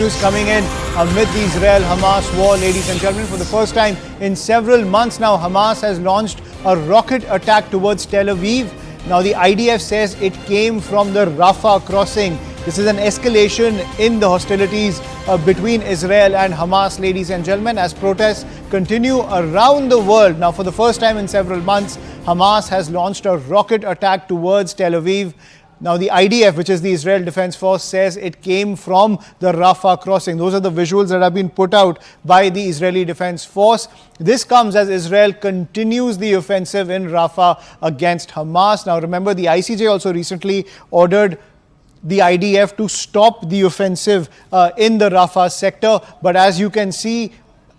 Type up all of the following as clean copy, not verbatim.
News coming in amid the Israel-Hamas war, ladies and gentlemen. For the first time in several months now, Hamas has launched a rocket attack towards Tel Aviv. Now, the IDF says it came from the Rafah crossing. This is an escalation in the hostilities between Israel and Hamas, ladies and gentlemen, as protests continue around the world. Now, for the first time in several months, Hamas has launched a rocket attack towards Tel Aviv. Now, the IDF, which is the Israel Defense Force, says it came from the Rafah crossing. Those are the visuals that have been put out by the Israeli Defense Force. This comes as Israel continues the offensive in Rafah against Hamas. Now, remember, the ICJ also recently ordered the IDF to stop the offensive in the Rafah sector. But as you can see,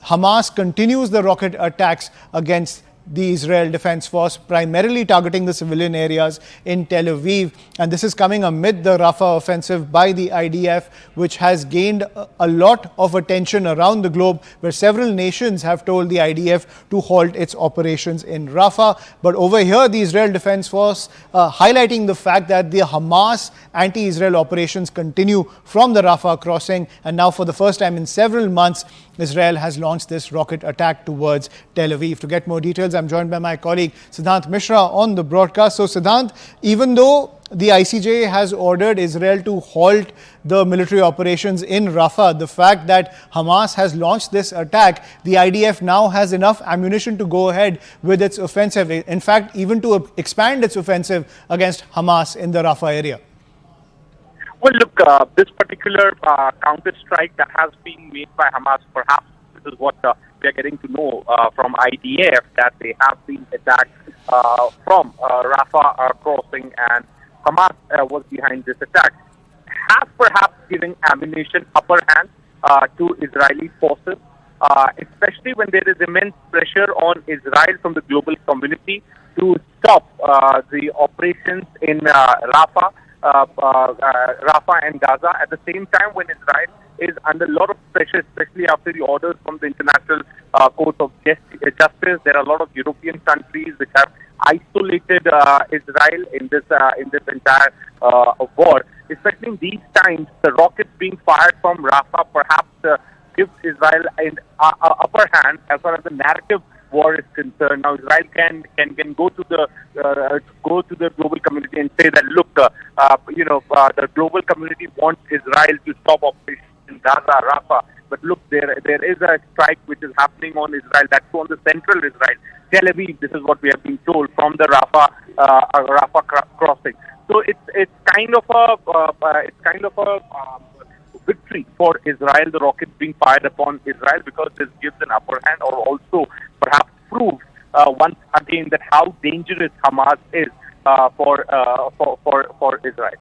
Hamas continues the rocket attacks against the Israel Defense Force, primarily targeting the civilian areas in Tel Aviv. And this is coming amid the Rafah offensive by the IDF, which has gained a lot of attention around the globe, where several nations have told the IDF to halt its operations in Rafah. But over here, the Israel Defense Force highlighting the fact that the Hamas anti-Israel operations continue from the Rafah crossing. And now, for the first time in several months, Israel has launched this rocket attack towards Tel Aviv. To get more details, I'm joined by my colleague Siddhant Mishra on the broadcast. So, Siddhant, even though the ICJ has ordered Israel to halt the military operations in Rafah, the fact that Hamas has launched this attack, the IDF now has enough ammunition to go ahead with its offensive. In fact, even to expand its offensive against Hamas in the Rafah area. Well, look, this particular counter-strike that has been made by Hamas, perhaps this is what we are getting to know from IDF, that they have been attacked from Rafah crossing, and Hamas was behind this attack, has perhaps given ammunition upper hand to Israeli forces, especially when there is immense pressure on Israel from the global community to stop the operations in Rafah and Gaza. At the same time, when Israel is under a lot of pressure, especially after the orders from the International Court of Justice, there are a lot of European countries which have isolated Israel in this entire war. Especially in these times, the rockets being fired from Rafah perhaps gives Israel an upper hand as far as the narrative war is concerned. Now, Israel can go to the global community and say that, look, the global community wants Israel to stop operations in Gaza, Rafah. But look, there is a strike which is happening on Israel. That's on the central Israel, Tel Aviv. This is what we have been told from the Rafah crossing. So it's kind of a victory for Israel, the rockets being fired upon Israel, because this gives an upper hand, or also perhaps proves once again that how dangerous Hamas is for Israel.